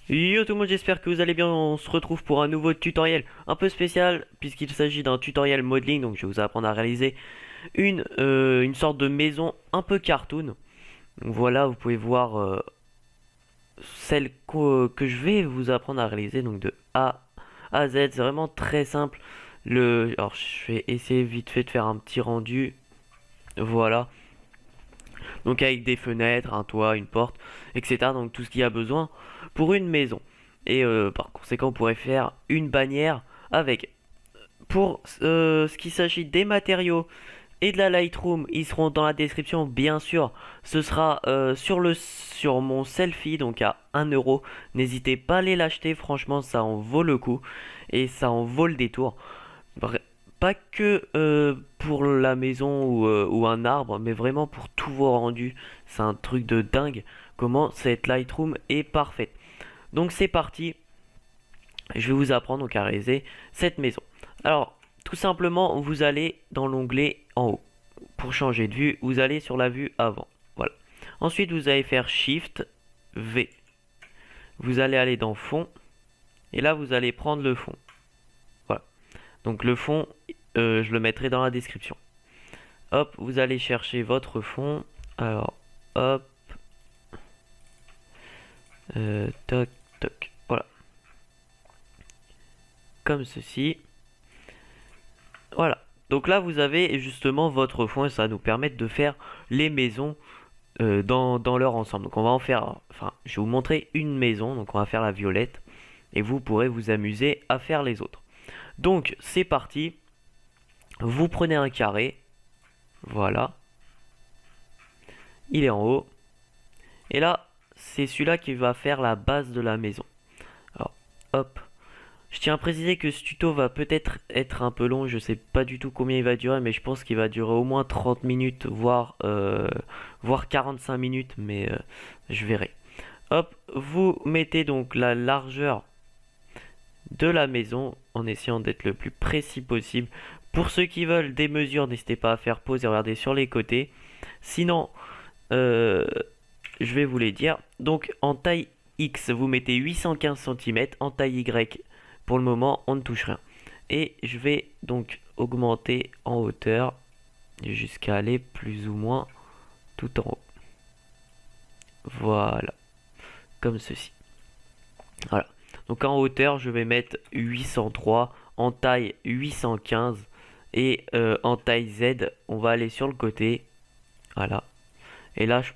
Yo tout le monde, j'espère que vous allez bien. On se retrouve pour un nouveau tutoriel un peu spécial puisqu'il s'agit d'un tutoriel modeling. Donc je vais vous apprendre à réaliser une sorte de maison un peu cartoon. Donc voilà, vous pouvez voir celle que je vais vous apprendre à réaliser donc de A à Z. C'est vraiment très simple. Alors je vais essayer vite fait de faire un petit rendu. Voilà. Donc avec des fenêtres, un toit, une porte, etc. Donc tout ce qu'il y a besoin pour une maison. Et par conséquent, on pourrait faire une bannière avec. Pour ce qui s'agit des matériaux et de la Lightroom, ils seront dans la description, bien sûr. Ce sera sur mon selfie, donc à 1 euro. N'hésitez pas à aller l'acheter, franchement, ça en vaut le coup. Et ça en vaut le détour. Pas que pour la maison ou un arbre, mais vraiment pour tous vos rendus. C'est un truc de dingue comment cette Lightroom est parfaite. Donc c'est parti, je vais vous apprendre donc à réaliser cette maison. Alors tout simplement, vous allez dans l'onglet en haut. Pour changer de vue, vous allez sur la vue avant. Voilà. Ensuite, vous allez faire Shift V. Vous allez aller dans fond. Et là, vous allez prendre le fond. Voilà. Donc le fond, je le mettrai dans la description. Hop, vous allez chercher votre fond. Alors, hop. Toc, toc. Voilà. Comme ceci. Voilà. Donc là, vous avez justement votre fond et ça va nous permettre de faire les maisons dans leur ensemble. Donc on va en faire, enfin, je vais vous montrer une maison. Donc on va faire la violette et vous pourrez vous amuser à faire les autres. Donc c'est parti. Vous prenez un carré. Voilà. Il est en haut. Et là, c'est celui-là qui va faire la base de la maison. Alors, hop. Je tiens à préciser que ce tuto va peut-être être un peu long, je sais pas du tout combien il va durer, mais je pense qu'il va durer au moins 30 minutes, voire 45 minutes, mais je verrai. Hop, vous mettez donc la largeur de la maison en essayant d'être le plus précis possible. Pour ceux qui veulent des mesures, n'hésitez pas à faire pause et regarder sur les côtés. Sinon, je vais vous les dire. Donc en taille X, vous mettez 815 cm, en taille Y, pour le moment, on ne touche rien. Et je vais donc augmenter en hauteur jusqu'à aller plus ou moins tout en haut. Voilà. Comme ceci. Voilà. Donc en hauteur, je vais mettre 803, en taille 815 et en taille Z, on va aller sur le côté. Voilà. Et là, je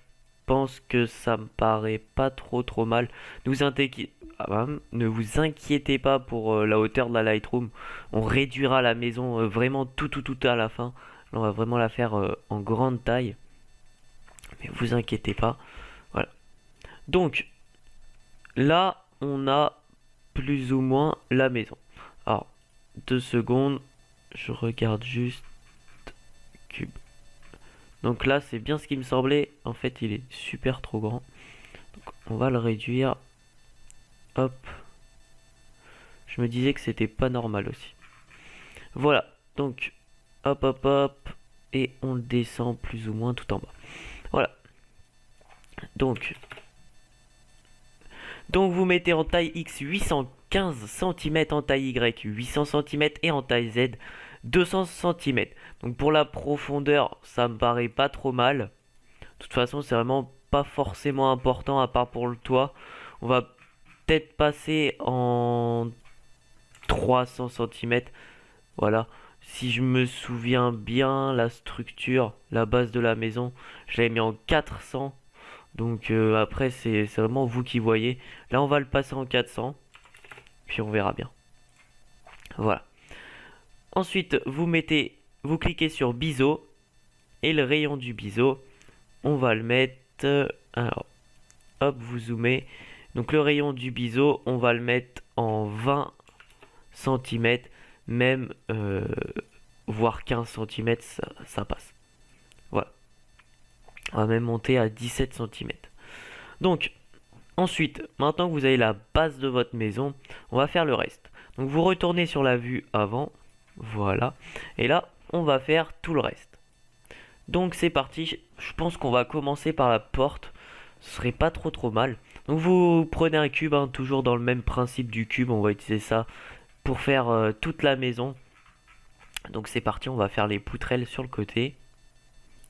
pense que ça me paraît pas trop mal. Ne vous inquiétez pas pour la hauteur de la Lightroom. On réduira la maison vraiment tout à la fin. Là, on va vraiment la faire en grande taille. Mais vous inquiétez pas. Voilà. Donc, là, on a plus ou moins la maison. Alors, 2 secondes. Je regarde juste. Cube. Donc là, c'est bien ce qui me semblait. En fait, il est super trop grand. Donc, on va le réduire. Hop. Je me disais que c'était pas normal aussi. Voilà. Donc, hop. Et on le descend plus ou moins tout en bas. Voilà. Donc vous mettez en taille X 815 cm, en taille Y 800 cm et en taille Z 200 cm. Donc pour la profondeur, ça me paraît pas trop mal. De toute façon, c'est vraiment pas forcément important à part pour le toit. On va peut-être passer en 300 cm. Voilà. Si je me souviens bien, la structure, la base de la maison, je l'avais mis en 400. Donc après, c'est vraiment vous qui voyez. Là, on va le passer en 400. Puis on verra bien. Voilà. Ensuite, vous cliquez sur biseau. Et le rayon du biseau, on va le mettre. Alors, hop, vous zoomez. Donc le rayon du biseau, on va le mettre en 20 cm. Même, voire 15 cm, ça passe. Voilà. On va même monter à 17 cm. Donc, ensuite, maintenant que vous avez la base de votre maison, on va faire le reste. Donc vous retournez sur la vue avant. Voilà. Et là, on va faire tout le reste. Donc c'est parti. Je pense qu'on va commencer par la porte. Ce serait pas trop mal. Donc vous prenez un cube, hein, toujours dans le même principe du cube, on va utiliser ça pour faire toute la maison. Donc c'est parti, on va faire les poutrelles sur le côté.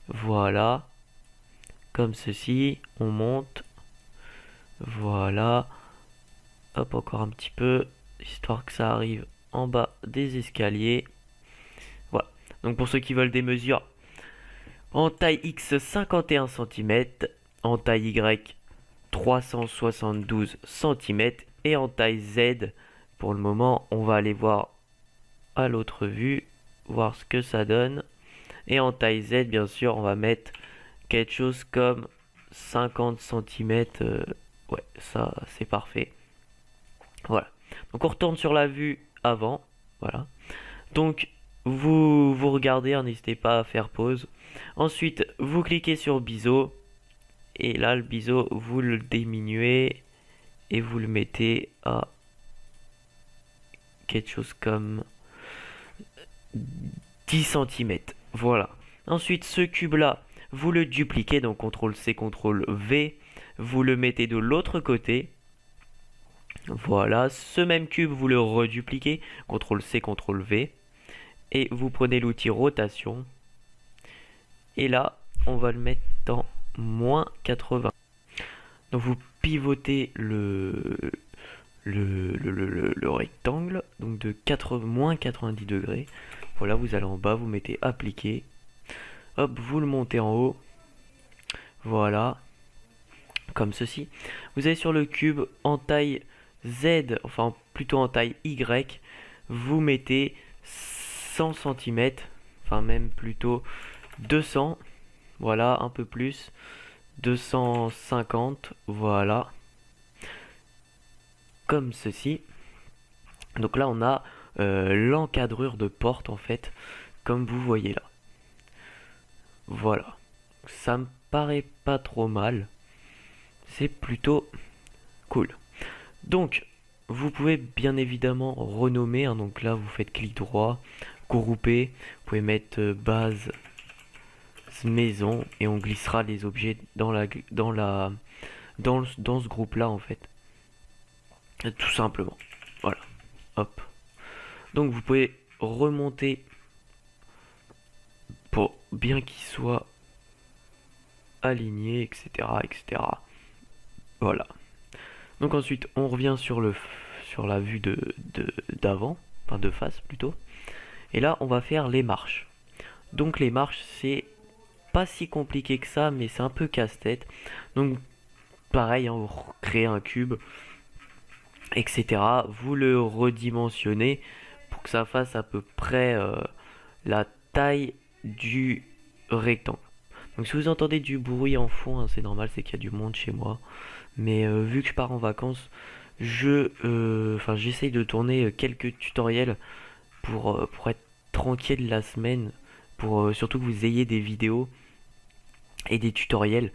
Voilà. Comme ceci, on monte. Voilà. Hop, encore un petit peu, histoire que ça arrive en bas des escaliers. Voilà. Donc pour ceux qui veulent des mesures, en taille X 51 cm, en taille Y 372 cm et en taille Z, pour le moment, on va aller voir à l'autre vue, voir ce que ça donne. Et en taille Z, bien sûr, on va mettre quelque chose comme 50 cm. Ouais, ça, c'est parfait. Voilà. Donc on retourne sur la vue avant. Voilà. Donc vous regardez, hein, n'hésitez pas à faire pause. Ensuite, vous cliquez sur biseau. Et là, le biseau, vous le diminuez. Et vous le mettez à quelque chose comme 10 cm. Voilà. Ensuite, ce cube-là, vous le dupliquez. Donc CTRL-C, CTRL-V. Vous le mettez de l'autre côté. Voilà, ce même cube, vous le redupliquez, CTRL-C, CTRL-V, et vous prenez l'outil rotation, et là, on va le mettre en -80. Donc vous pivotez le rectangle, donc de -90 degrés. Voilà, vous allez en bas, vous mettez appliquer, hop, vous le montez en haut, voilà, comme ceci. Vous allez sur le cube en taille Z, enfin plutôt en taille Y, vous mettez 100 cm, enfin même plutôt 200, voilà, un peu plus, 250, voilà, comme ceci. Donc là on a l'encadrure de porte en fait, comme vous voyez là. Voilà, ça me paraît pas trop mal, c'est plutôt cool. Donc, vous pouvez bien évidemment renommer, hein, donc là vous faites clic droit, grouper, vous pouvez mettre base maison et on glissera les objets dans ce groupe là en fait. Tout simplement. Voilà. Hop. Donc vous pouvez remonter pour bien qu'il soit aligné, etc. etc. Voilà. Donc ensuite on revient sur la vue d'avant, enfin de face plutôt. Et là on va faire les marches. Donc les marches c'est pas si compliqué que ça, mais c'est un peu casse-tête. Donc pareil, hein, vous créez un cube, etc. Vous le redimensionnez pour que ça fasse à peu près la taille du rectangle. Donc si vous entendez du bruit en fond, hein, c'est normal, c'est qu'il y a du monde chez moi. Mais vu que je pars en vacances, j'essaye de tourner quelques tutoriels pour être tranquille la semaine, pour surtout que vous ayez des vidéos et des tutoriels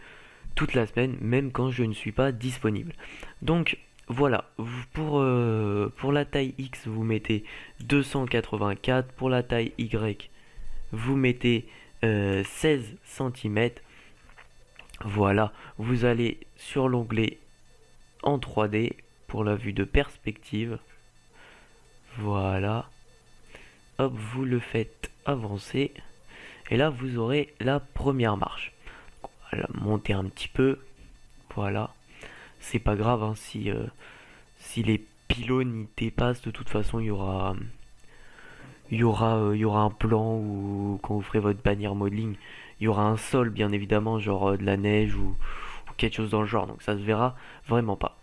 toute la semaine, même quand je ne suis pas disponible. Donc voilà, pour la taille X, vous mettez 284, pour la taille Y, vous mettez 16 cm. Voilà, vous allez sur l'onglet en 3D pour la vue de perspective. Voilà. Hop, vous le faites avancer. Et là, vous aurez la première marche. On va la monter un petit peu. Voilà. C'est pas grave hein, si les pylônes y dépassent. De toute façon, il y aura un plan où quand vous ferez votre bannière modeling, il y aura un sol bien évidemment, genre de la neige ou quelque chose dans le genre. Donc ça se verra vraiment pas.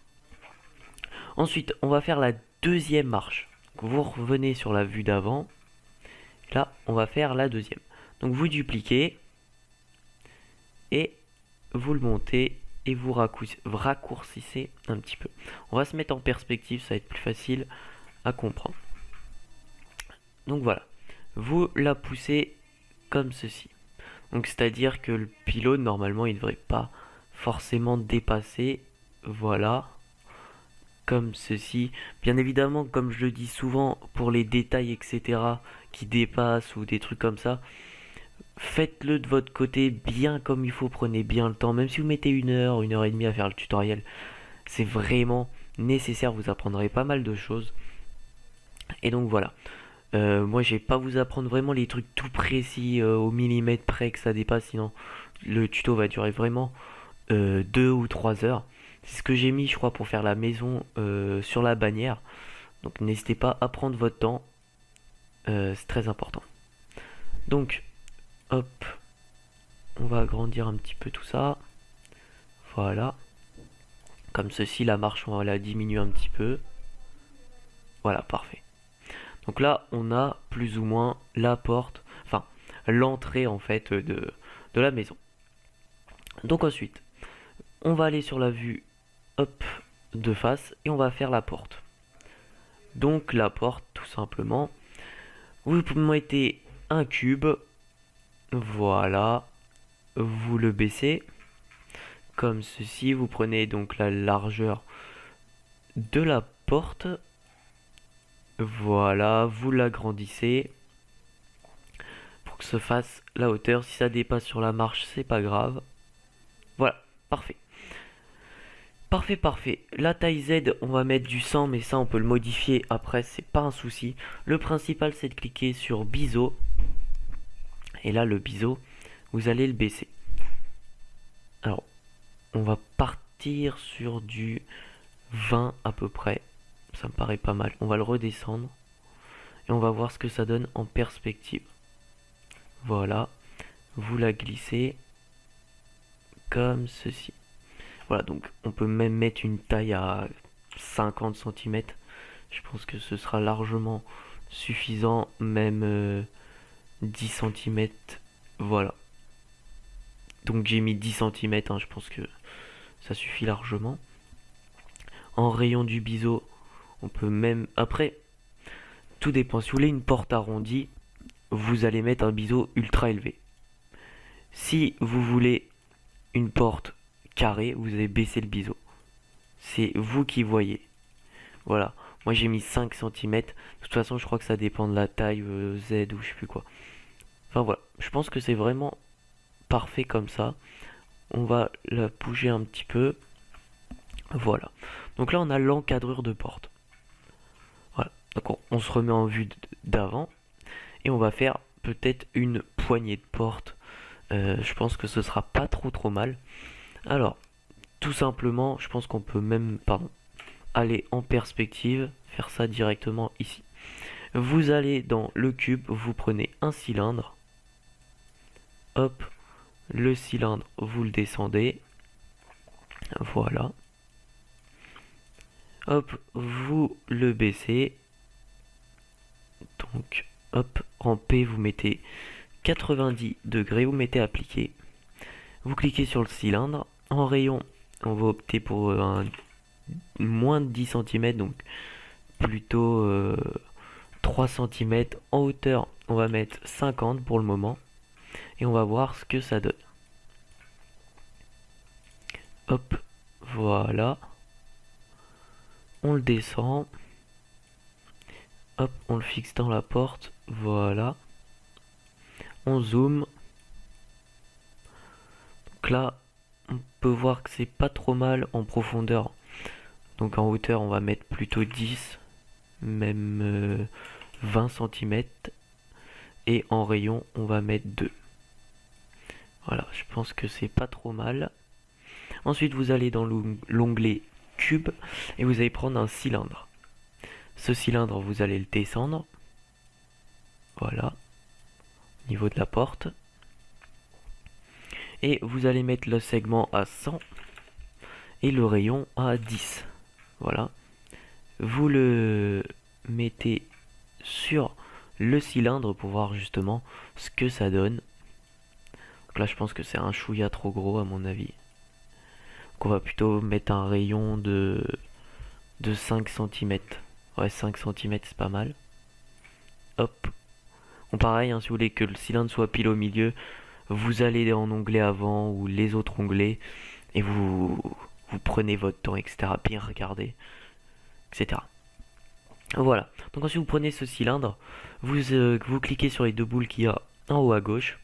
Ensuite, on va faire la deuxième marche. Donc, vous revenez sur la vue d'avant. Là, on va faire la deuxième. Donc vous dupliquez et vous le montez et vous raccourcissez un petit peu. On va se mettre en perspective, ça va être plus facile à comprendre. Donc voilà, vous la poussez comme ceci. Donc c'est-à-dire que le pylône, normalement, il ne devrait pas forcément dépasser. Voilà, comme ceci. Bien évidemment, comme je le dis souvent, pour les détails, etc., qui dépassent ou des trucs comme ça, faites-le de votre côté bien comme il faut, prenez bien le temps, même si vous mettez 1 heure, 1 heure et demie à faire le tutoriel, c'est vraiment nécessaire, vous apprendrez pas mal de choses. Et donc voilà. Moi, je vais pas vous apprendre vraiment les trucs tout précis au millimètre près que ça dépasse, sinon le tuto va durer vraiment 2 ou 3 heures. C'est ce que j'ai mis, je crois, pour faire la maison sur la bannière. Donc n'hésitez pas à prendre votre temps, c'est très important. Donc, hop, on va agrandir un petit peu tout ça. Voilà. Comme ceci, la marche, on va la diminuer un petit peu. Voilà, parfait. Donc là, on a plus ou moins la porte, enfin, l'entrée en fait de la maison. Donc ensuite, on va aller sur la vue, hop, de face, et on va faire la porte. Donc la porte, tout simplement, vous mettez un cube, voilà, vous le baissez, comme ceci, vous prenez donc la largeur de la porte, voilà, vous l'agrandissez pour que se fasse la hauteur. Si ça dépasse sur la marche, c'est pas grave. Voilà, parfait. Parfait, parfait. La taille Z, on va mettre du 100, mais ça on peut le modifier après, c'est pas un souci. Le principal, c'est de cliquer sur biseau. Et là, le biseau, vous allez le baisser. Alors, on va partir sur du 20 à peu près. Ça me paraît pas mal. On va le redescendre. Et on va voir ce que ça donne en perspective. Voilà. Vous la glissez comme ceci. Voilà, donc on peut même mettre une taille à 50 cm. Je pense que ce sera largement suffisant, même 10 cm. Voilà. Donc j'ai mis 10 cm, hein, je pense que ça suffit largement. En rayon du biseau, on peut même... Après, tout dépend. Si vous voulez une porte arrondie, vous allez mettre un biseau ultra élevé. Si vous voulez une porte carrée, vous allez baisser le biseau. C'est vous qui voyez. Voilà. Moi j'ai mis 5 cm. De toute façon, je crois que ça dépend de la taille Z ou je sais plus quoi. Enfin voilà. Je pense que c'est vraiment parfait comme ça. On va la bouger un petit peu. Voilà. Donc là, on a l'encadrure de porte. Voilà. Donc on se remet en vue d'avant. Et on va faire peut-être une poignée de porte. Je pense que ce sera pas trop mal. Alors, tout simplement, je pense qu'on peut même, aller en perspective, faire ça directement ici. Vous allez dans le cube, vous prenez un cylindre, hop, le cylindre, vous le descendez, voilà, hop, vous le baissez, donc, hop, en P, vous mettez 90 degrés, vous mettez appliquer, vous cliquez sur le cylindre, en rayon, on va opter pour un moins de 10 cm, donc plutôt 3 cm. En hauteur, on va mettre 50 pour le moment. Et on va voir ce que ça donne. Hop, voilà. On le descend. Hop, on le fixe dans la porte. Voilà. On zoome. Donc là, on peut voir que c'est pas trop mal en profondeur. Donc en hauteur, on va mettre plutôt 10, même 20 cm. Et en rayon, on va mettre 2. Voilà, je pense que c'est pas trop mal. Ensuite, vous allez dans l'onglet cube et vous allez prendre un cylindre. Ce cylindre, vous allez le descendre. Voilà, au niveau de la porte. Et vous allez mettre le segment à 100 et le rayon à 10. Voilà. Vous le mettez sur le cylindre pour voir justement ce que ça donne. Donc là, je pense que c'est un chouïa trop gros à mon avis. Donc on va plutôt mettre un rayon de 5 cm. Ouais, 5 cm, c'est pas mal. Hop. Bon, pareil, hein, si vous voulez que le cylindre soit pile au milieu, vous allez en onglet avant ou les autres onglets et vous prenez votre temps, etc. Bien regarder, etc. Voilà. Donc ensuite vous prenez ce cylindre, vous cliquez sur les deux boules qu'il y a en haut à gauche.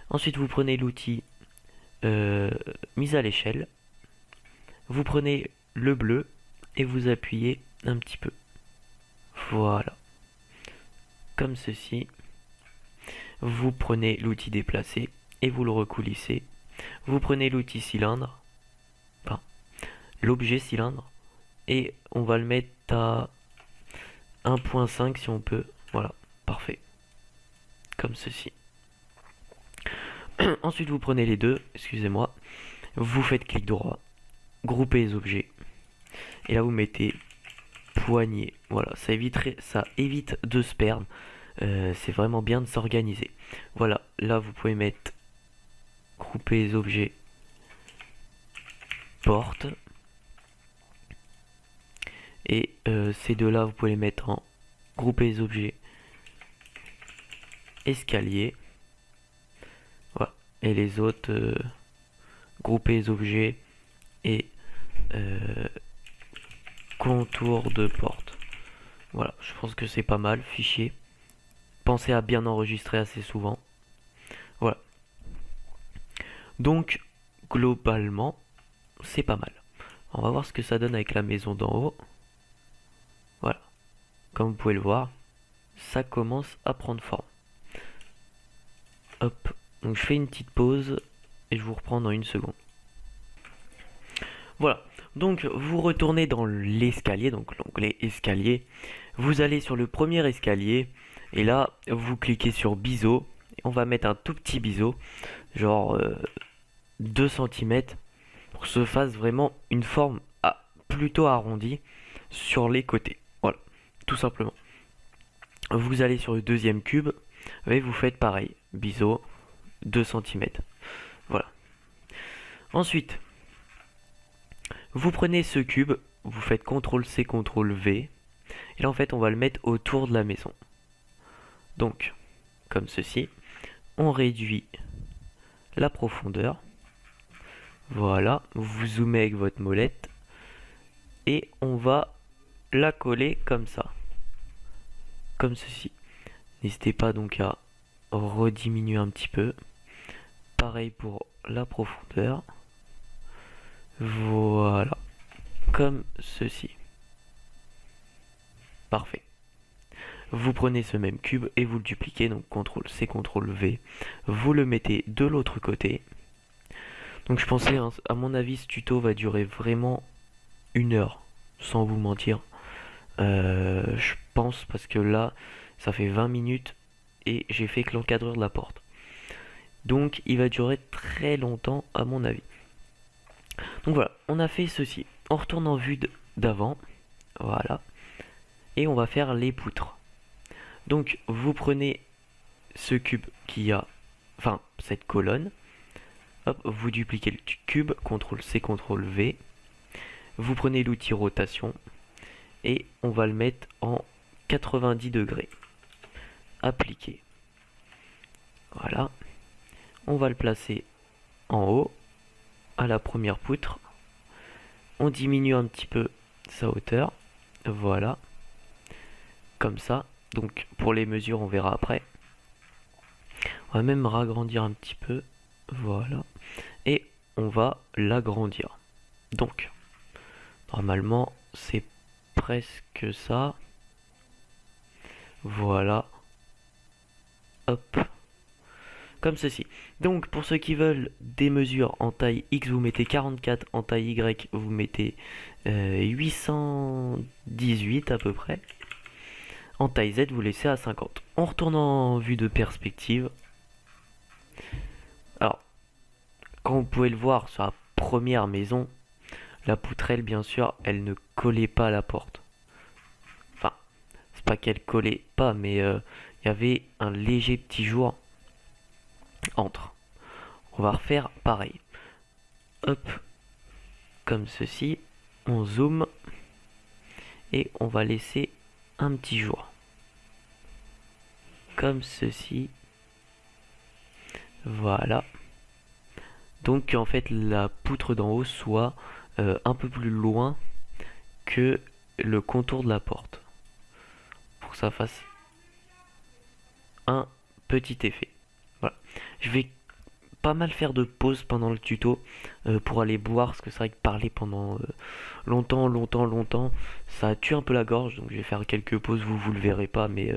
Ensuite, vous prenez l'outil mise à l'échelle. Vous prenez le bleu et vous appuyez un petit peu. Voilà. Comme ceci. Vous prenez l'outil déplacer et vous le recoulissez. Vous prenez l'outil cylindre, enfin l'objet cylindre, et on va le mettre à 1.5 si on peut. Voilà, parfait. Comme ceci. Ensuite vous prenez les deux, excusez-moi, vous faites clic droit, groupez les objets, et là vous mettez poignée. Voilà, ça évite de se perdre. C'est vraiment bien de s'organiser. Voilà, là vous pouvez mettre grouper les objets porte, et ces deux là vous pouvez les mettre en grouper les objets escalier. Voilà, et les autres grouper les objets et contour de porte. Voilà, je pense que c'est pas mal. Fichier, pensez à bien enregistrer assez souvent. Voilà, donc globalement c'est pas mal. On va voir ce que ça donne avec la maison d'en haut. Voilà, comme vous pouvez le voir, ça commence à prendre forme. Hop, donc je fais une petite pause et je vous reprends dans une seconde. Voilà, donc vous retournez dans l'escalier, donc l'onglet escalier. Vous allez sur le premier escalier et là vous cliquez sur biseau. On va mettre un tout petit biseau, genre 2 cm, pour que se fasse vraiment une forme plutôt arrondie sur les côtés. Voilà, tout simplement. Vous allez sur le deuxième cube et vous faites pareil, biseau 2 cm. Voilà. Ensuite, vous prenez ce cube, vous faites CTRL-C, CTRL-V, et là en fait on va le mettre autour de la maison. Donc, comme ceci, on réduit la profondeur. Voilà, vous zoomez avec votre molette, et on va la coller comme ça. Comme ceci. N'hésitez pas donc à rediminuer un petit peu. Pareil pour la profondeur. Voilà, comme ceci. Parfait. Vous prenez ce même cube et vous le dupliquez, donc CTRL-C, CTRL-V. Vous le mettez de l'autre côté. Donc je pensais, hein, à mon avis, ce tuto va durer vraiment 1 heure, sans vous mentir. Je pense, parce que là, ça fait 20 minutes et j'ai fait que l'encadreur de la porte. Donc il va durer très longtemps à mon avis. Donc voilà, on a fait ceci. On retourne en vue d'avant. Voilà. Et on va faire les poutres. Donc vous prenez ce cube qui a, enfin cette colonne. Hop, vous dupliquez le cube, CTRL-C, CTRL-V. Vous prenez l'outil rotation. Et on va le mettre en 90 degrés. Appliquer. Voilà. On va le placer en haut, à la première poutre. On diminue un petit peu sa hauteur. Voilà. Comme ça. Donc pour les mesures, on verra après. On va même ragrandir un petit peu. Voilà. Et on va l'agrandir. Donc, normalement, c'est presque ça. Voilà. Hop. Comme ceci. Donc pour ceux qui veulent des mesures en taille X, vous mettez 44, en taille Y, vous mettez 818 à peu près. En taille Z, vous laissez à 50. On retourne en vue de perspective. Alors, quand vous pouvez le voir sur la première maison, la poutrelle, bien sûr, elle ne collait pas à la porte. Enfin, c'est pas qu'elle collait pas, mais il y avait un léger petit jour entre. On va refaire pareil. Hop, comme ceci. On zoome et on va laisser un petit jour. Comme ceci. Voilà. Donc en fait la poutre d'en haut soit un peu plus loin que le contour de la porte. Pour que ça fasse un petit effet. Voilà. Je vais pas mal faire de pauses pendant le tuto pour aller boire, parce que c'est vrai que parler pendant longtemps, ça tue un peu la gorge, donc je vais faire quelques pauses, vous le verrez pas, mais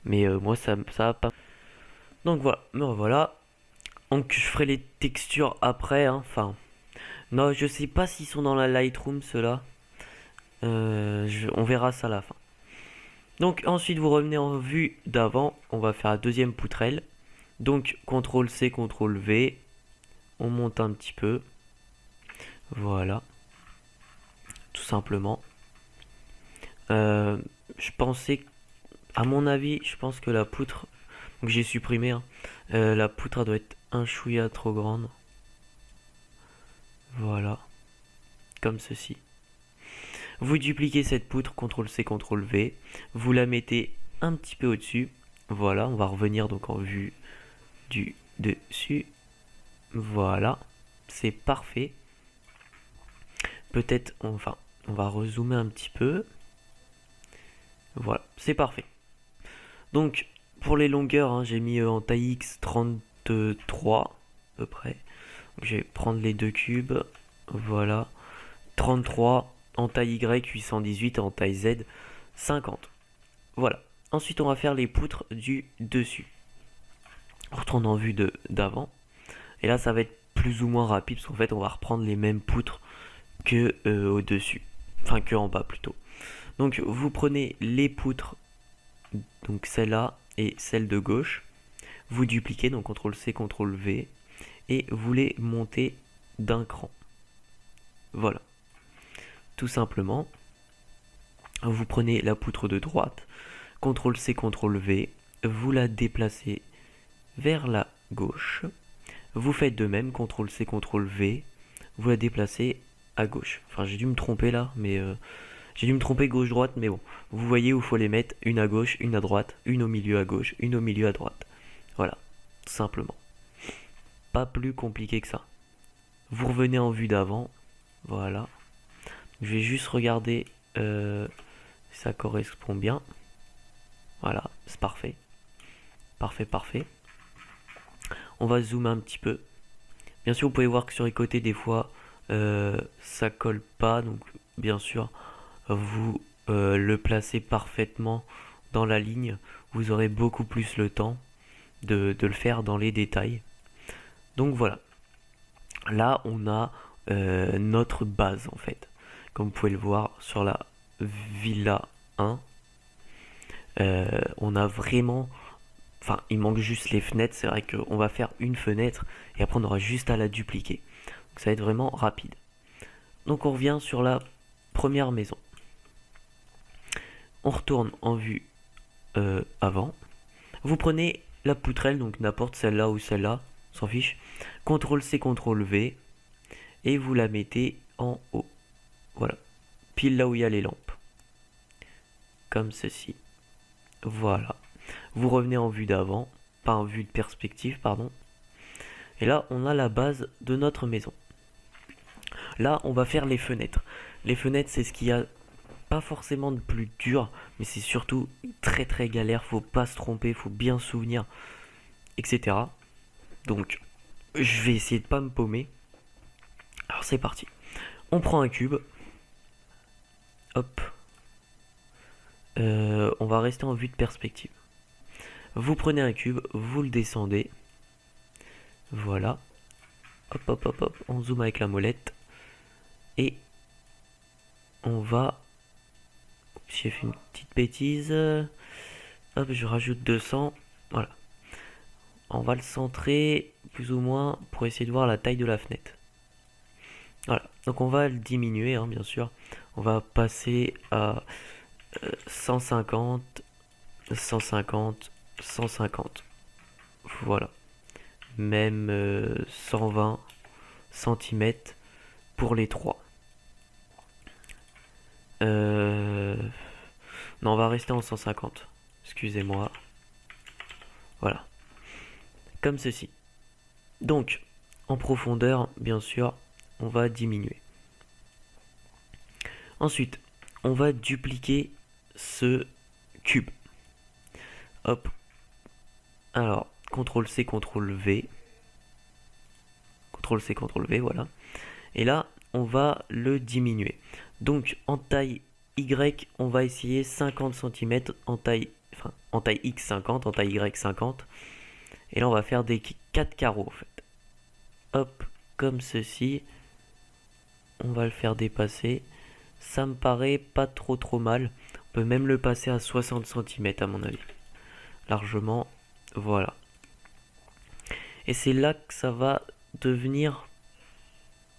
moi ça va pas. Donc voilà, me revoilà. Donc je ferai les textures après, hein. Enfin, non, je sais pas s'ils sont dans la Lightroom ceux-là. On verra ça à la fin. Donc ensuite vous revenez en vue d'avant, on va faire la deuxième poutrelle. Donc CTRL C, CTRL V, on monte un petit peu. Voilà, tout simplement. Je pensais, à mon avis, je pense que la poutre, donc j'ai supprimé, hein, la poutre elle doit être un chouïa trop grande. Voilà, comme ceci. Vous dupliquez cette poutre, CTRL C, CTRL V, vous la mettez un petit peu au-dessus. Voilà, on va revenir donc en vue du dessus. Voilà, c'est parfait. Peut-être, enfin, on va rezoomer un petit peu. Voilà, c'est parfait. Donc, pour les longueurs, hein, j'ai mis en taille X 33 à peu près. Donc, je vais prendre les deux cubes. Voilà, 33 en taille Y 818 et en taille Z 50. Voilà. Ensuite, on va faire les poutres du dessus. On retourne en vue d'avant. Et là, ça va être plus ou moins rapide parce qu'en fait, on va reprendre les mêmes poutres que au-dessus. Enfin, que en bas plutôt. Donc, vous prenez les poutres, donc celle-là et celle de gauche. Vous dupliquez, donc CTRL C, CTRL V. Et vous les montez d'un cran. Voilà. Tout simplement. Vous prenez la poutre de droite. CTRL C, CTRL V. Vous la déplacez vers la gauche. Vous faites de même, CTRL C, CTRL V. Vous la déplacez à gauche. Enfin, j'ai dû me tromper là, mais j'ai dû me tromper gauche-droite, mais bon. Vous voyez où il faut les mettre, une à gauche, une à droite, une au milieu à gauche, une au milieu à droite. Voilà, tout simplement. Pas plus compliqué que ça. Vous revenez en vue d'avant. Voilà. Je vais juste regarder si ça correspond bien. Voilà, c'est parfait. Parfait, parfait. On va zoomer un petit peu. Bien sûr, vous pouvez voir que sur les côtés, des fois, ça colle pas. Donc, bien sûr, vous le placez parfaitement dans la ligne. Vous aurez beaucoup plus le temps de le faire dans les détails. Donc voilà. Là, on a notre base, en fait. Comme vous pouvez le voir sur la Villa 1. On a vraiment... Enfin, il manque juste les fenêtres. C'est vrai qu'on va faire une fenêtre et après on aura juste à la dupliquer. Donc ça va être vraiment rapide. Donc on revient sur la première maison. On retourne en vue avant. Vous prenez la poutrelle, donc n'importe celle-là ou celle-là, s'en fiche. CTRL C, CTRL V. Et vous la mettez en haut. Voilà. Pile là où il y a les lampes. Comme ceci. Voilà. Vous revenez en vue d'avant, pas en vue de perspective, pardon. Et là, on a la base de notre maison. Là, on va faire les fenêtres. Les fenêtres, c'est ce qu'il y a pas forcément de plus dur, mais c'est surtout très très galère. Faut pas se tromper, faut bien se souvenir, etc. Donc, je vais essayer de pas me paumer. Alors, c'est parti. On prend un cube. Hop. On va rester en vue de perspective. Vous prenez un cube, vous le descendez. Voilà. Hop, hop, hop, hop. On zoome avec la molette. Et on va... J'ai fait une petite bêtise. Hop, je rajoute 200. Voilà. On va le centrer plus ou moins pour essayer de voir la taille de la fenêtre. Voilà. Donc on va le diminuer, hein, bien sûr. On va passer à 150, 150, 150. Voilà. Même 120 cm pour les trois. Non, on va rester en 150. Excusez-moi. Voilà. Comme ceci. Donc, en profondeur, bien sûr, on va diminuer. Ensuite, on va dupliquer ce cube. Hop. Alors, CTRL C, CTRL V. CTRL-C, CTRL-V, voilà. Et là, on va le diminuer. Donc, en taille Y, on va essayer 50 cm, en taille X 50, en taille Y 50. Et là, on va faire des 4 carreaux, en fait. Hop, comme ceci. On va le faire dépasser. Ça me paraît pas trop mal. On peut même le passer à 60 cm, à mon avis. Largement, voilà. Et c'est là que ça va devenir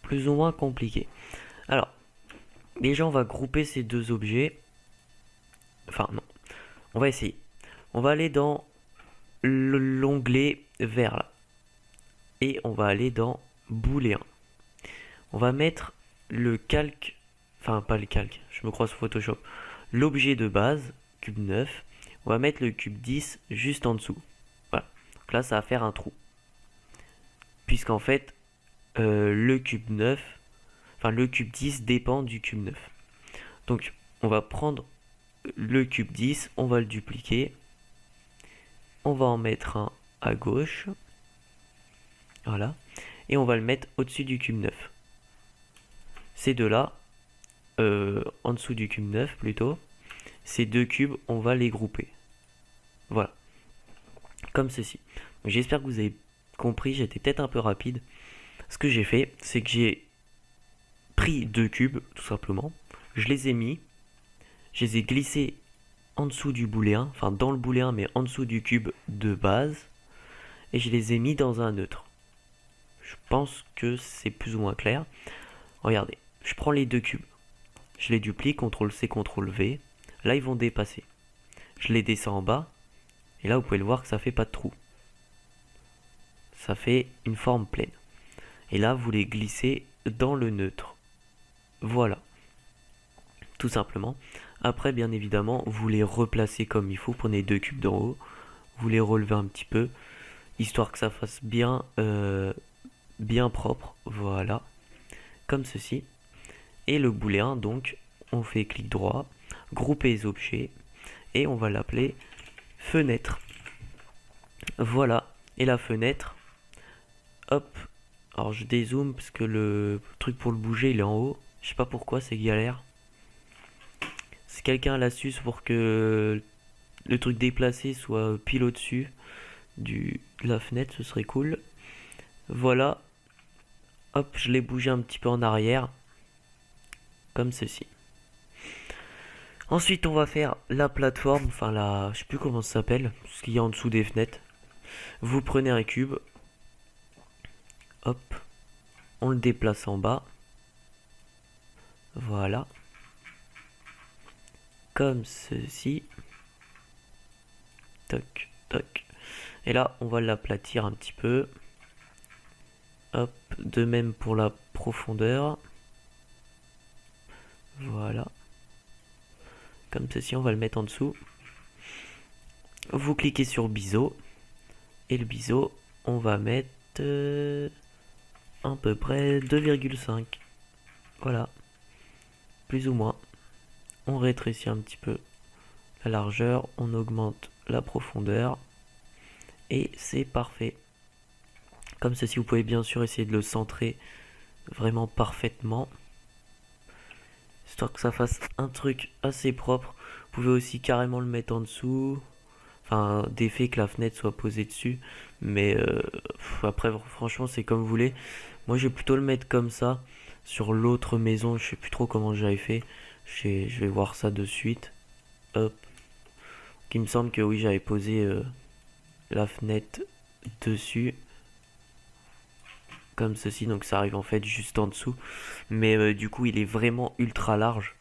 plus ou moins compliqué. Alors, déjà, on va grouper ces deux objets. Enfin, non. On va essayer. On va aller dans l'onglet vert, là. Et on va aller dans booléen. On va mettre le calque. Enfin, pas le calque. Je me crois sur Photoshop. L'objet de base, cube 9. On va mettre le cube 10 juste en dessous. Voilà. Donc là, ça va faire un trou. Puisqu'en fait, le cube 9, enfin le cube 10 dépend du cube 9. Donc, on va prendre le cube 10, on va le dupliquer. On va en mettre un à gauche. Voilà. Et on va le mettre au-dessus du cube 9. Ces deux-là, en dessous du cube 9 plutôt, ces deux cubes, on va les grouper. Voilà. Comme ceci. J'espère que vous avez compris, j'étais peut-être un peu rapide. Ce que j'ai fait, c'est que j'ai pris deux cubes, tout simplement. Je les ai mis, je les ai glissés en dessous du booléen, enfin dans le booléen, mais en dessous du cube de base. Et je les ai mis dans un neutre. Je pense que c'est plus ou moins clair. Regardez, je prends les deux cubes. Je les duplique, CTRL-C, CTRL-V. Là, ils vont dépasser. Je les descends en bas. Et là, vous pouvez le voir que ça fait pas de trou. Ça fait une forme pleine. Et là, vous les glissez dans le neutre. Voilà. Tout simplement. Après, bien évidemment, vous les replacez comme il faut. Prenez deux cubes d'en haut. Vous les relevez un petit peu. Histoire que ça fasse bien, bien propre. Voilà. Comme ceci. Et le booléen, donc, on fait clic droit. Grouper les objets. Et on va l'appeler fenêtre. Voilà. Et la fenêtre. Hop. Alors je dézoome parce que le truc pour le bouger il est en haut. Je sais pas pourquoi, c'est galère. Si quelqu'un a l'astuce pour que le truc déplacé soit pile au-dessus de la fenêtre, ce serait cool. Voilà. Hop, je l'ai bougé un petit peu en arrière. Comme ceci. Ensuite, on va faire la plateforme. Enfin, je sais plus comment ça s'appelle. Ce qu'il y a en dessous des fenêtres. Vous prenez un cube. Hop. On le déplace en bas. Voilà. Comme ceci. Toc, toc. Et là, on va l'aplatir un petit peu. Hop. De même pour la profondeur. Voilà. Comme ceci, on va le mettre en dessous. Vous cliquez sur biseau. Et le biseau, on va mettre à peu près 2,5. Voilà. Plus ou moins. On rétrécit un petit peu la largeur. On augmente la profondeur. Et c'est parfait. Comme ceci, vous pouvez bien sûr essayer de le centrer vraiment parfaitement. Histoire que ça fasse un truc assez propre. Vous pouvez aussi carrément le mettre en dessous. Enfin, d'effet que la fenêtre soit posée dessus. Mais après, franchement, c'est comme vous voulez. Moi, je vais plutôt le mettre comme ça. Sur l'autre maison, je sais plus trop comment j'avais fait. Je vais voir ça de suite. Hop. Il me semble que oui, j'avais posé la fenêtre dessus. Comme ceci, donc ça arrive en fait juste en dessous. Mais du coup, il est vraiment ultra large.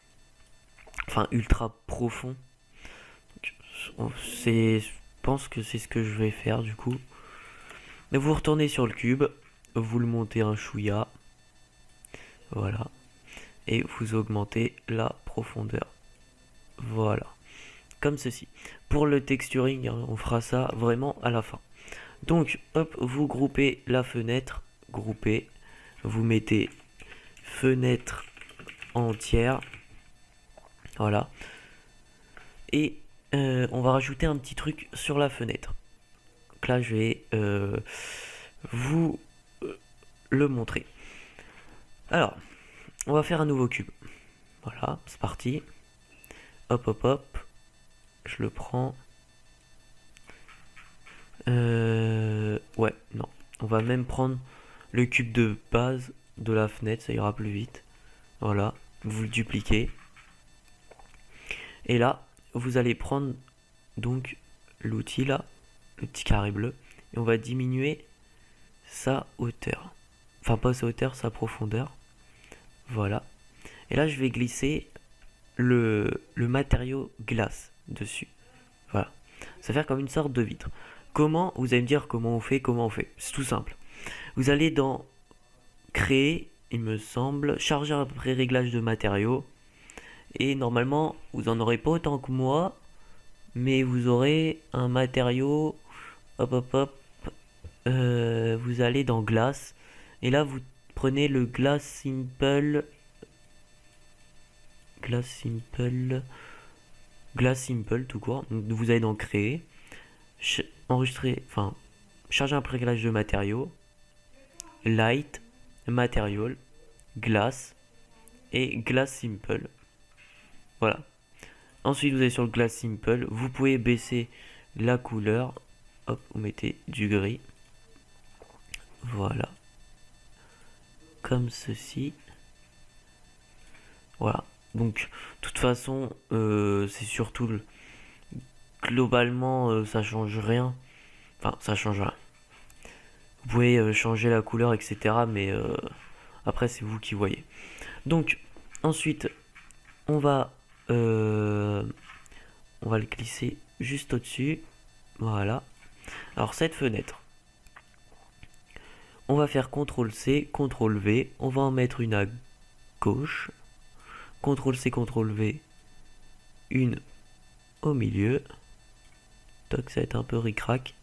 Enfin, ultra profond. Je pense que c'est ce que je vais faire du coup. Mais vous retournez sur le cube. Vous le montez un chouïa. Voilà. Et vous augmentez la profondeur. Voilà. Comme ceci. Pour le texturing, hein, on fera ça vraiment à la fin. Donc, hop, vous groupez la fenêtre. Groupez. Vous mettez fenêtre entière. Voilà. Et on va rajouter un petit truc sur la fenêtre. Donc là, je vais vous le montrer. Alors, on va faire un nouveau cube. Voilà, c'est parti. Hop, hop, hop. Je le prends. Ouais, non. On va même prendre le cube de base de la fenêtre, ça ira plus vite. Voilà, vous le dupliquez. Et là, vous allez prendre donc l'outil là, le petit carré bleu, et on va diminuer sa hauteur. Enfin, pas sa hauteur, sa profondeur. Voilà. Et là, je vais glisser le matériau glace dessus. Voilà. Ça va faire comme une sorte de vitre. Comment, vous allez me dire comment on fait, C'est tout simple. Vous allez dans créer, il me semble, charger un pré-réglage de matériaux. Et normalement, vous en aurez pas autant que moi, mais vous aurez un matériau. Hop, hop, hop. Vous allez dans glace. Et là, vous prenez le Glass Simple. Glass Simple tout court. Donc, vous allez dans créer. Enregistrer. Enfin, charger un pré-réglage de matériaux. Light. Material. Glass. Et Glass Simple. Voilà. Ensuite, vous allez sur le Glass Simple. Vous pouvez baisser la couleur. Hop, vous mettez du gris. Voilà. Comme ceci. Voilà. Donc, de toute façon, c'est surtout globalement, ça change rien. Enfin, ça change rien. Vous pouvez changer la couleur, etc. Mais après, c'est vous qui voyez. Donc, ensuite, on va le glisser juste au-dessus. Voilà. Alors, cette fenêtre, on va faire CTRL-C, CTRL-V. On va en mettre une à gauche. CTRL-C, CTRL-V. Une au milieu. Toc, ça va être un peu ric-rac.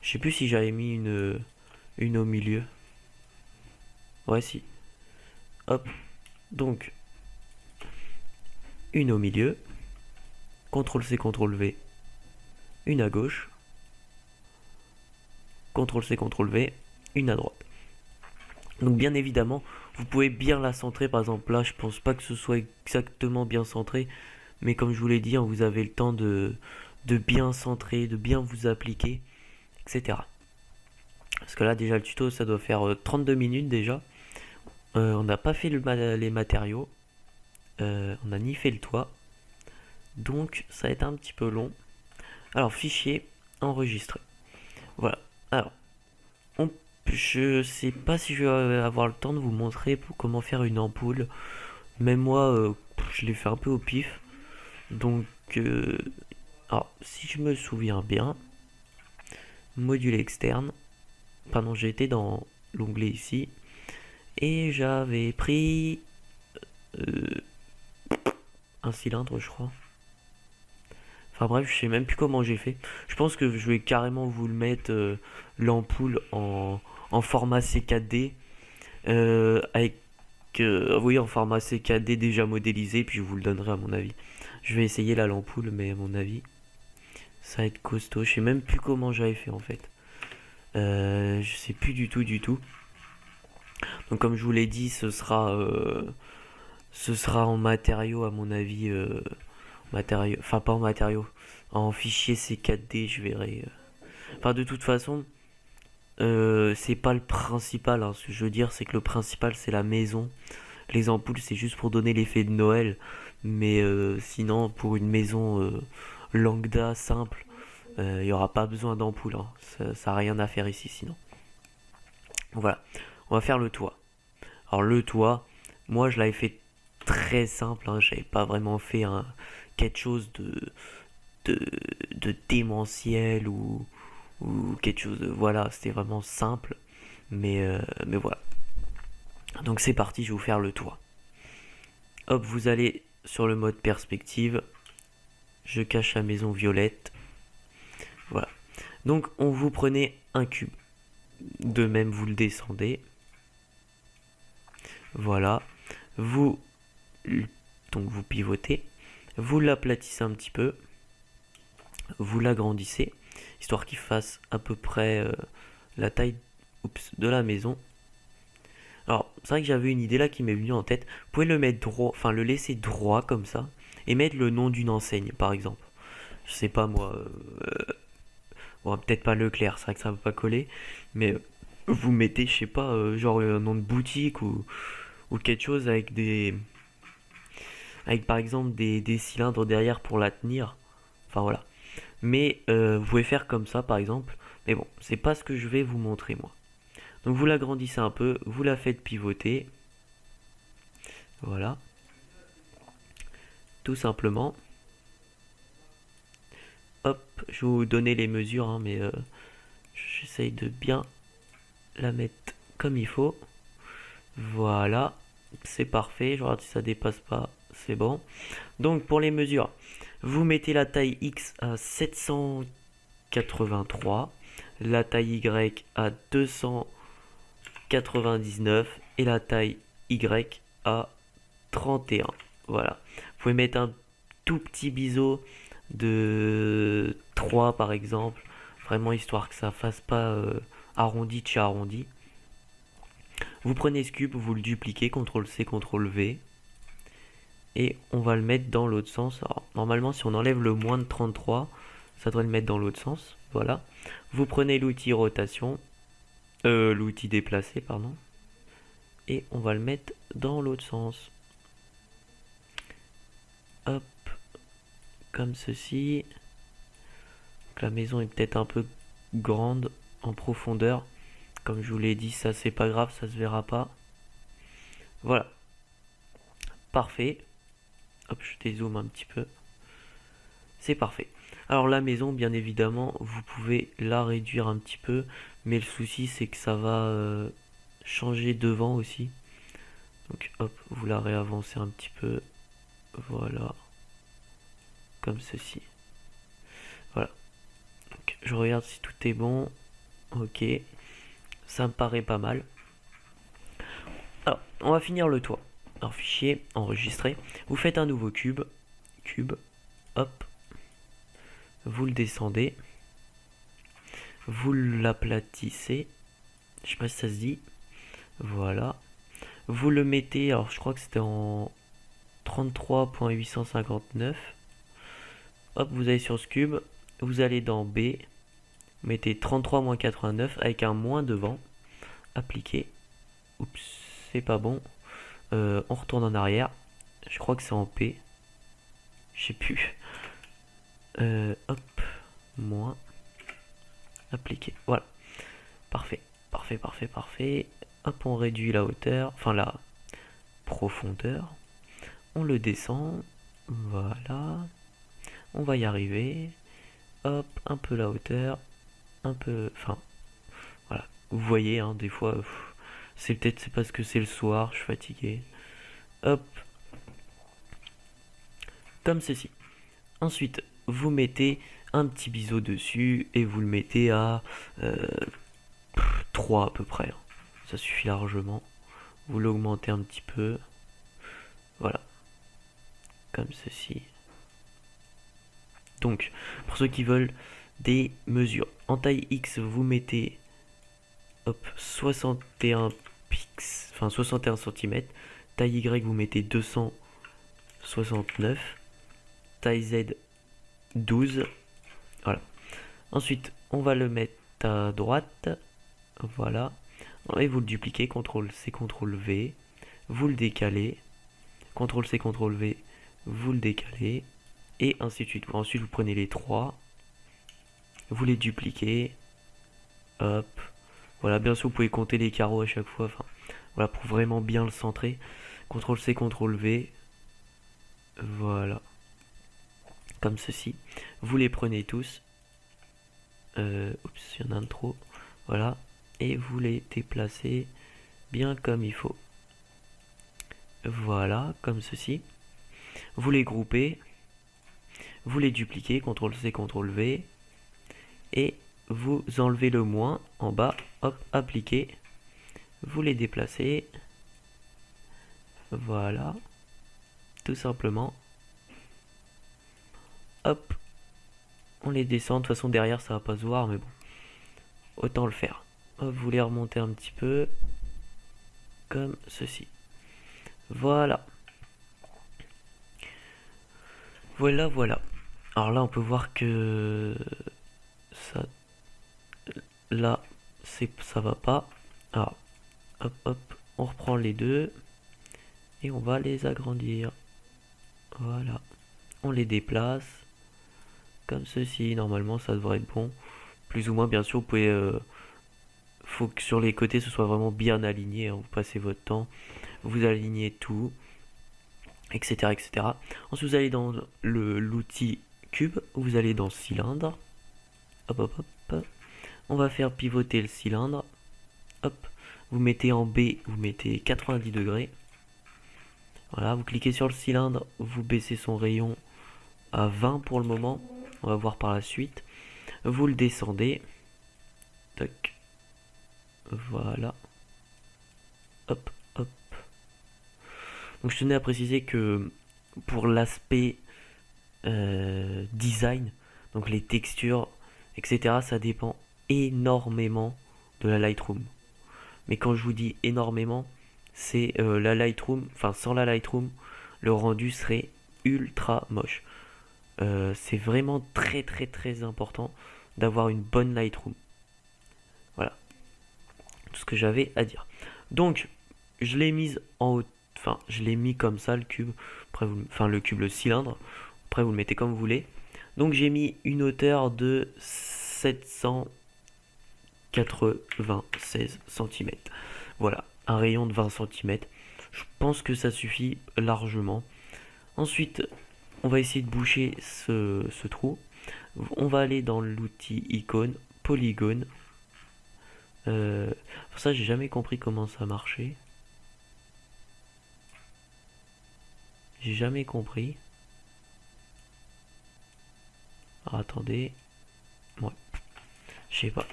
Je sais plus si j'avais mis une au milieu. Ouais, si. Hop. Donc, une au milieu. CTRL-C, CTRL-V. Une à gauche. CTRL-C, CTRL-V. Une à droite. Donc, bien évidemment, vous pouvez bien la centrer. Par exemple, là, je pense pas que ce soit exactement bien centré. Mais comme je vous l'ai dit, vous avez le temps de bien centrer, de bien vous appliquer, etc. Parce que là, déjà, le tuto, ça doit faire 32 minutes déjà. On n'a pas fait les matériaux. On n'a ni fait le toit. Donc, ça va être un petit peu long. Alors, fichier, enregistré. Voilà. Alors, je sais pas si je vais avoir le temps de vous montrer comment faire une ampoule. Même moi, je l'ai fait un peu au pif. Donc, alors, si je me souviens bien, module externe. Pardon, j'ai été dans l'onglet ici. Et j'avais pris un cylindre, je crois. Enfin bref, je sais même plus comment j'ai fait. Je pense que je vais carrément vous le mettre, l'ampoule en format C4D. Avec, vous voyez, en format C4D déjà modélisé, puis je vous le donnerai à mon avis. Je vais essayer là l'ampoule, mais à mon avis, ça va être costaud. Je sais même plus comment j'avais fait en fait. Je sais plus du tout. Donc comme je vous l'ai dit, ce sera en matériaux à mon avis. Enfin pas en matériaux. En fichier C4D, je verrai. Enfin de toute façon, c'est pas le principal. Hein. Ce que je veux dire, c'est que le principal c'est la maison. Les ampoules, c'est juste pour donner l'effet de Noël. Mais sinon, pour une maison lambda, simple, il n'y aura pas besoin d'ampoule. Hein. Ça n'a rien à faire ici sinon. Voilà. On va faire le toit. Alors le toit, moi je l'avais fait très simple. Hein. J'avais pas vraiment fait quelque chose de démentiel ou quelque chose de... Voilà, c'était vraiment simple. Mais voilà. Donc c'est parti, je vais vous faire le toit. Hop, vous allez sur le mode perspective. Je cache la maison violette. Voilà. Donc on vous prenez un cube. De même, vous le descendez. Voilà. Donc vous pivotez. Vous l'aplatissez un petit peu. Vous l'agrandissez. Histoire qu'il fasse à peu près la taille de la maison. Alors, c'est vrai que j'avais une idée là qui m'est venue en tête. Vous pouvez le mettre droit, enfin le laisser droit comme ça, et mettre le nom d'une enseigne, par exemple. Je sais pas moi, bon, peut-être pas Leclerc, c'est vrai que ça va pas coller, mais vous mettez, je sais pas, genre un nom de boutique ou quelque chose avec par exemple des cylindres derrière pour la tenir. Enfin voilà. Mais vous pouvez faire comme ça par exemple. Mais bon, c'est pas ce que je vais vous montrer moi. Donc vous l'agrandissez un peu, vous la faites pivoter. Voilà. Tout simplement. Hop, je vais vous donner les mesures, hein, mais j'essaye de bien la mettre comme il faut. Voilà, c'est parfait. Je regarde si ça dépasse pas, c'est bon. Donc pour les mesures, vous mettez la taille X à 783, la taille Y à 299 et la taille Y à 31. Voilà. Vous pouvez mettre un tout petit biseau de 3 par exemple, vraiment histoire que ça fasse pas arrondi de chez arrondi. Vous prenez ce cube, vous le dupliquez, CTRL-C, CTRL-V, et on va le mettre dans l'autre sens. Alors, normalement, si on enlève le moins de 33, ça devrait le mettre dans l'autre sens. Voilà. Vous prenez l'outil rotation, l'outil déplacer, pardon, et on va le mettre dans l'autre sens. Hop, comme ceci. Donc, la maison est peut-être un peu grande en profondeur. Comme je vous l'ai dit, ça c'est pas grave, ça se verra pas. Voilà. Parfait. Hop, je dézoome un petit peu. C'est parfait. Alors la maison, bien évidemment, vous pouvez la réduire un petit peu. Mais le souci, c'est que ça va changer devant aussi. Donc hop, vous la réavancez un petit peu. Voilà. Comme ceci. Voilà. Donc, je regarde si tout est bon. Ok. Ça me paraît pas mal. Alors, on va finir le toit. Alors, fichier, enregistrer. Vous faites un nouveau cube. Cube. Hop. Vous le descendez. Vous l'aplatissez. Je sais pas si ça se dit. Voilà. Vous le mettez, alors je crois que c'était en 33.859. Hop, vous allez sur ce cube. Vous allez dans B. Vous mettez 33-89 avec un moins devant. Appliquer. Oups, c'est pas bon. On retourne en arrière. Je crois que c'est en P. Je sais plus. Hop, moins. Appliquer. Voilà. Parfait. Parfait, parfait, parfait. Hop, on réduit la hauteur. Enfin, la profondeur. On le descend. Voilà. On va y arriver. Hop, un peu la hauteur. Un peu... Enfin, voilà. Vous voyez, hein, des fois... c'est peut-être c'est parce que c'est le soir, je suis fatigué. Hop. Comme ceci. Ensuite, vous mettez un petit biseau dessus et vous le mettez à 3 à peu près. Ça suffit largement. Vous l'augmentez un petit peu. Voilà. Comme ceci. Donc, pour ceux qui veulent des mesures. En taille X, vous mettez hop, 61 pix, enfin 61 cm. Taille Y, vous mettez 269. Taille Z, 12. Voilà. Ensuite, on va le mettre à droite. Voilà. Et vous le dupliquez, CTRL-C, CTRL-V. Vous le décalez. CTRL-C, CTRL-V. Vous le décalez. Et ainsi de suite. Ensuite, vous prenez les trois. Vous les dupliquez. Hop. Voilà, bien sûr, vous pouvez compter les carreaux à chaque fois. Enfin, voilà, pour vraiment bien le centrer. CTRL-C, CTRL-V. Voilà. Comme ceci. Vous les prenez tous. Oups, il y en a un de trop. Voilà. Et vous les déplacez bien comme il faut. Voilà, comme ceci. Vous les groupez. Vous les dupliquez, CTRL-C, CTRL-V. Et vous enlevez le moins en bas. Hop, appliquez. Vous les déplacez. Voilà. Tout simplement. Hop. On les descend. De toute façon, derrière, ça va pas se voir, mais bon. Autant le faire. Hop, vous les remontez un petit peu. comme ceci. Voilà. Voilà. Alors là, on peut voir que ça, là, ça va pas. Alors, hop, on reprend les deux et on va les agrandir. Voilà. On les déplace comme ceci. Normalement, ça devrait être bon. Plus ou moins, bien sûr, vous pouvez. Faut que sur les côtés, ce soit vraiment bien aligné, hein. Vous passez votre temps, vous alignez tout, etc. Ensuite, vous allez dans l'outil cube, vous allez dans cylindre. Hop. On va faire pivoter le cylindre. Hop. Vous mettez en B, vous mettez 90 degrés. Voilà, vous cliquez sur le cylindre, vous baissez son rayon à 20 pour le moment. On va voir par la suite. Vous le descendez. Tac. Voilà. Hop. Donc je tenais à préciser que pour l'aspect design, donc les textures, etc., ça dépend énormément de la Lightroom. Mais quand je vous dis énormément, c'est la Lightroom, enfin sans la Lightroom, le rendu serait ultra moche. C'est vraiment très important d'avoir une bonne Lightroom. Voilà, tout ce que j'avais à dire. Donc, je l'ai mise en haut, enfin, je l'ai mis comme ça le cube, après le cylindre. Après, vous le mettez comme vous voulez. Donc, j'ai mis une hauteur de 796 cm. Voilà, un rayon de 20 cm. Je pense que ça suffit largement. Ensuite, on va essayer de boucher ce trou. On va aller dans l'outil icône, polygone. Pour ça, j'ai jamais compris comment ça marchait. J'ai jamais compris. Alors, attendez. Ouais. Je sais pas.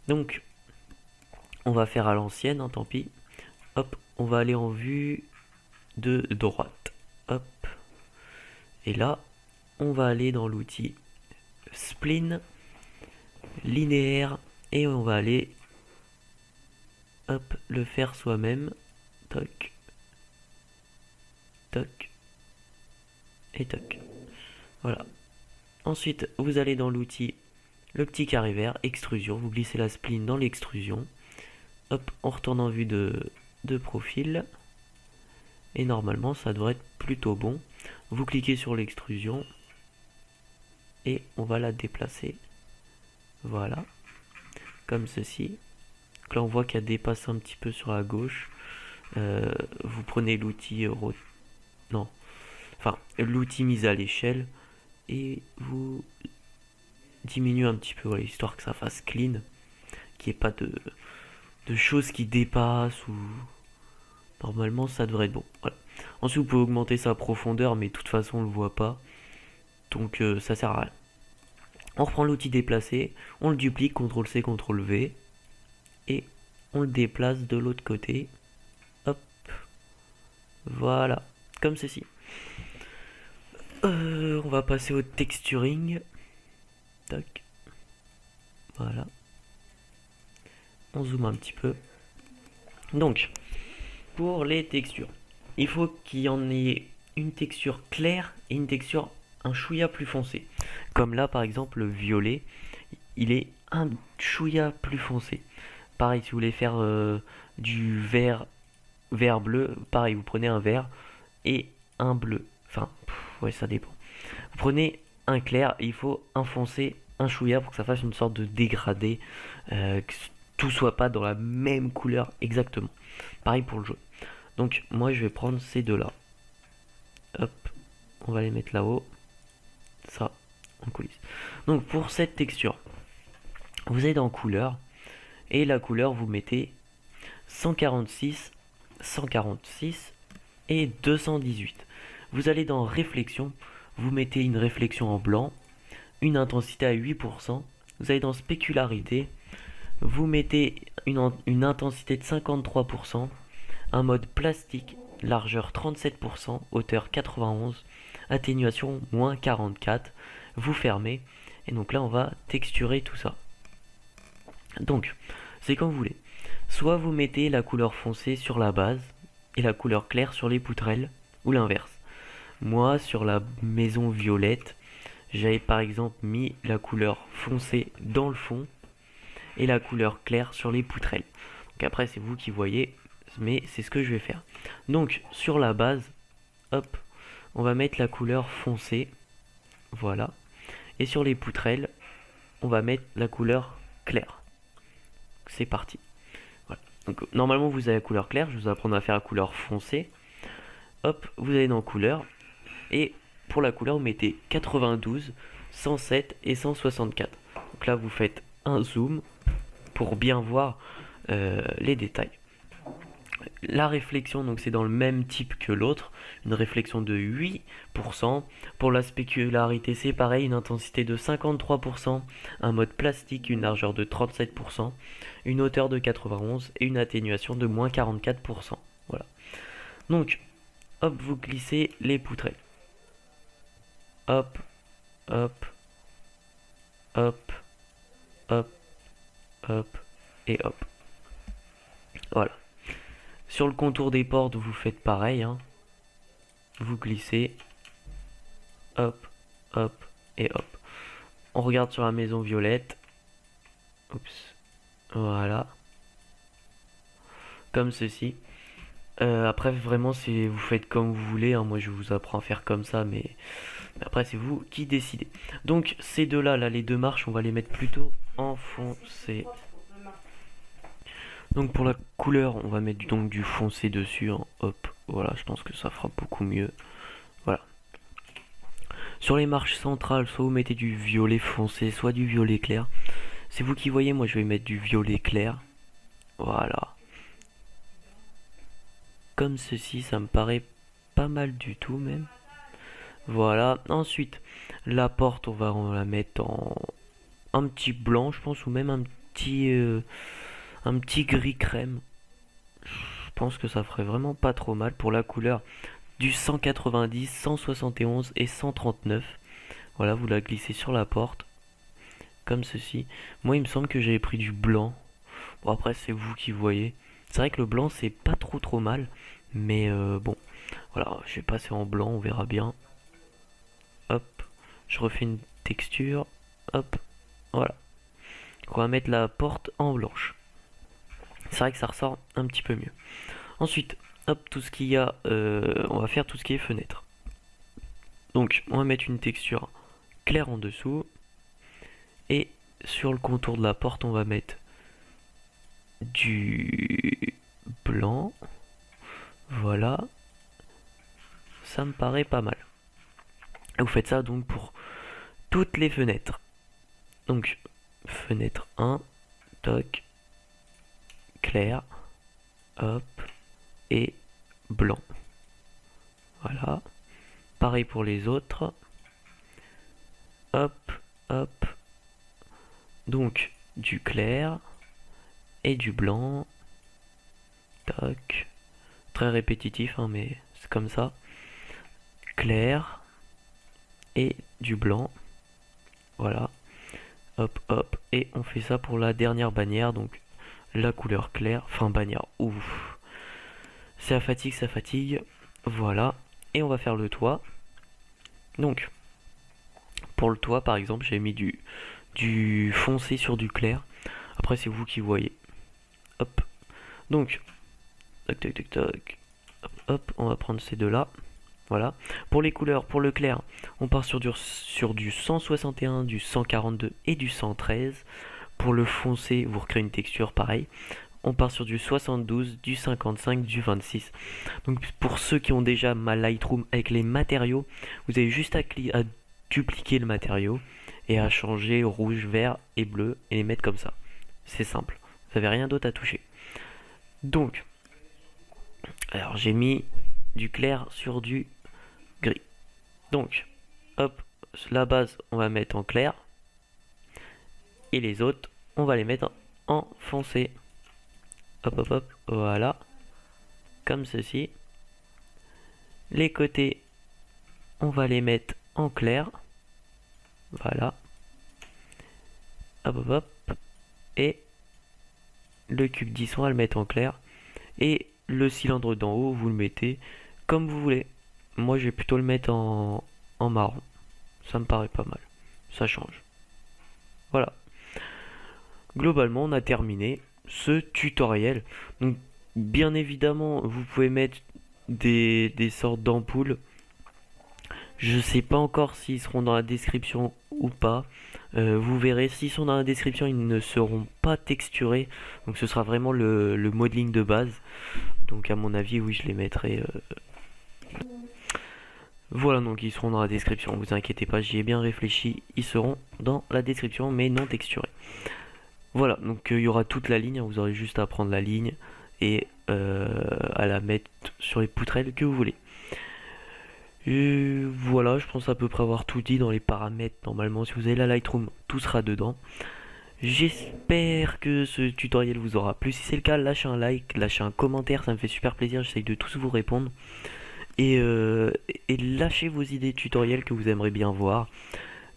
Donc, on va faire à l'ancienne, hein, tant pis. Hop, on va aller en vue de droite. Hop. Et là, on va aller dans l'outil spline, linéaire, et on va aller, hop, le faire soi-même. Toc. Toc. Et toc. Voilà. Ensuite, vous allez dans l'outil, le petit carré vert, extrusion. Vous glissez la spline dans l'extrusion. Hop, on retourne en vue de profil. Et normalement, ça devrait être plutôt bon. Vous cliquez sur l'extrusion. Et on va la déplacer. Voilà. Comme ceci. Donc là, on voit qu'elle dépasse un petit peu sur la gauche. Vous prenez l'outil l'outil mise à l'échelle. Et vous diminuez un petit peu, voilà, histoire que ça fasse clean. Qu'il n'y ait pas de choses qui dépassent ou... Normalement, ça devrait être bon. Voilà. Ensuite, vous pouvez augmenter sa profondeur, mais de toute façon, on ne le voit pas. Donc, ça sert à rien. On reprend l'outil déplacer, on le duplique, CTRL-C, CTRL-V. Et on le déplace de l'autre côté. Hop. Voilà. Comme ceci. On va passer au texturing. Tac. Voilà. On zoome un petit peu. Donc, pour les textures, il faut qu'il y en ait une texture claire et une texture un chouïa plus foncé. Comme là, par exemple, le violet, il est un chouïa plus foncé. Pareil, si vous voulez faire du vert bleu, pareil, vous prenez un vert et un bleu. Enfin, ouais, ça dépend. Vous prenez un clair et il faut un foncé, un chouïa pour que ça fasse une sorte de dégradé, que tout soit pas dans la même couleur exactement. Pareil pour le jaune. Donc moi je vais prendre ces deux là. Hop, on va les mettre là-haut. Ça, en coulisses. Donc pour cette texture, vous allez dans couleur et la couleur vous mettez 146, 146 et 218. Vous allez dans réflexion, vous mettez une réflexion en blanc, une intensité à 8%. Vous allez dans spécularité, vous mettez une intensité de 53%, un mode plastique, largeur 37%, hauteur 91, atténuation moins 44, vous fermez, et donc là on va texturer tout ça. Donc, c'est comme vous voulez. Soit vous mettez la couleur foncée sur la base et la couleur claire sur les poutrelles, ou l'inverse. Moi, sur la maison violette, j'avais par exemple mis la couleur foncée dans le fond et la couleur claire sur les poutrelles. Donc après, c'est vous qui voyez, mais c'est ce que je vais faire. Donc, sur la base, hop, on va mettre la couleur foncée, voilà. Et sur les poutrelles, on va mettre la couleur claire. C'est parti. Voilà. Donc, normalement, vous avez la couleur claire, je vais vous apprendre à faire la couleur foncée. Hop, vous allez dans couleur. Et pour la couleur, vous mettez 92, 107 et 164. Donc là, vous faites un zoom pour bien voir les détails. La réflexion, donc c'est dans le même type que l'autre, une réflexion de 8%. Pour la spécularité, c'est pareil, une intensité de 53%, un mode plastique, une largeur de 37%, une hauteur de 91 et une atténuation de moins 44%. Voilà. Donc, hop, vous glissez les poutrelles. Hop, hop, hop, hop, hop et hop. Voilà. Sur le contour des portes, vous faites pareil. Hein. Vous glissez. Hop, hop et hop. On regarde sur la maison violette. Oups. Voilà. Comme ceci. Après, vraiment, vous faites comme vous voulez. Hein. Moi, je vous apprends à faire comme ça, mais après, c'est vous qui décidez. Donc, ces deux-là, les deux marches, on va les mettre plutôt enfoncées. Donc pour la couleur, on va mettre donc du foncé dessus, hein. Hop, voilà, je pense que ça fera beaucoup mieux. Voilà. Sur les marches centrales, soit vous mettez du violet foncé, soit du violet clair. C'est vous qui voyez, moi je vais mettre du violet clair. Voilà. Comme ceci, ça me paraît pas mal du tout même. Voilà. Ensuite, la porte, on la mettre en un petit blanc, je pense, ou même un petit gris crème. Je pense que ça ferait vraiment pas trop mal pour la couleur du 190, 171 et 139. Voilà, vous la glissez sur la porte, comme ceci. Moi, il me semble que j'avais pris du blanc. Bon, après, c'est vous qui voyez. C'est vrai que le blanc, c'est pas trop mal. Mais bon, voilà, je vais passer en blanc, on verra bien. Hop, je refais une texture. Hop, voilà. On va mettre la porte en blanche. C'est vrai que ça ressort un petit peu mieux. Ensuite, hop, tout ce qu'il y a, on va faire tout ce qui est fenêtre. Donc, on va mettre une texture claire en dessous. Et sur le contour de la porte, on va mettre du blanc. Voilà. Ça me paraît pas mal. Et vous faites ça donc pour toutes les fenêtres. Donc, fenêtre 1, toc, clair, hop, et blanc. Voilà. Pareil pour les autres. Hop, hop. Donc, du clair et du blanc. Toc. Très répétitif, hein, mais c'est comme ça. Clair et du blanc. Voilà. Hop, hop. Et on fait ça pour la dernière bannière, donc la couleur claire. Enfin, bannière. Ouf. Ça fatigue, ça fatigue. Voilà. Et on va faire le toit. Donc, pour le toit, par exemple, j'ai mis du foncé sur du clair. Après, c'est vous qui voyez. Hop. Donc, toc, toc, toc, toc. Hop, hop. On va prendre ces deux-là. Voilà. Pour les couleurs, pour le clair, on part sur du 161, du 142 et du 113. Pour le foncé, vous recréez une texture pareil. On part sur du 72, du 55, du 26. Donc pour ceux qui ont déjà ma Lightroom avec les matériaux, vous avez juste à dupliquer le matériau et à changer rouge, vert et bleu et les mettre comme ça. C'est simple. Vous n'avez rien d'autre à toucher. Donc, alors j'ai mis du clair sur du gris. Donc, hop, la base, on va mettre en clair. Et les autres, on va les mettre en foncé. Hop, hop, hop, voilà. Comme ceci. Les côtés, on va les mettre en clair. Voilà. Hop, hop, hop. Et le cube 10 on va le mettre en clair, et le cylindre d'en haut vous le mettez comme vous voulez. Moi je vais plutôt le mettre en marron, ça me paraît pas mal, ça change. Voilà, globalement on a terminé ce tutoriel. Donc bien évidemment vous pouvez mettre des sortes d'ampoules. Je sais pas encore s'ils seront dans la description ou pas. Vous verrez, s'ils sont dans la description, ils ne seront pas texturés. Donc ce sera vraiment le modeling de base. Donc à mon avis, oui, je les mettrai. Voilà, donc ils seront dans la description. Vous inquiétez pas, j'y ai bien réfléchi. Ils seront dans la description, mais non texturés. Voilà, donc il y aura toute la ligne. Vous aurez juste à prendre la ligne et à la mettre sur les poutrelles que vous voulez. Et voilà, je pense à peu près avoir tout dit dans les paramètres. Normalement, si vous avez la Lightroom, tout sera dedans. J'espère que ce tutoriel vous aura plu. Si c'est le cas, lâchez un like, lâchez un commentaire, ça me fait super plaisir. J'essaye de tous vous répondre. Et, et lâchez vos idées tutoriels que vous aimeriez bien voir.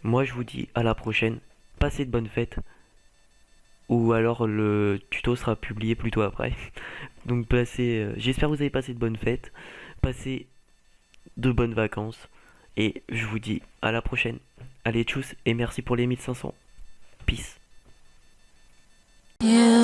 Moi, je vous dis à la prochaine. Passez de bonnes fêtes. Ou alors le tuto sera publié plutôt après. Donc j'espère que vous avez passé de bonnes fêtes. Passez de bonnes vacances. Et je vous dis à la prochaine. Allez, tchuss et merci pour les 1500. Peace. Yeah.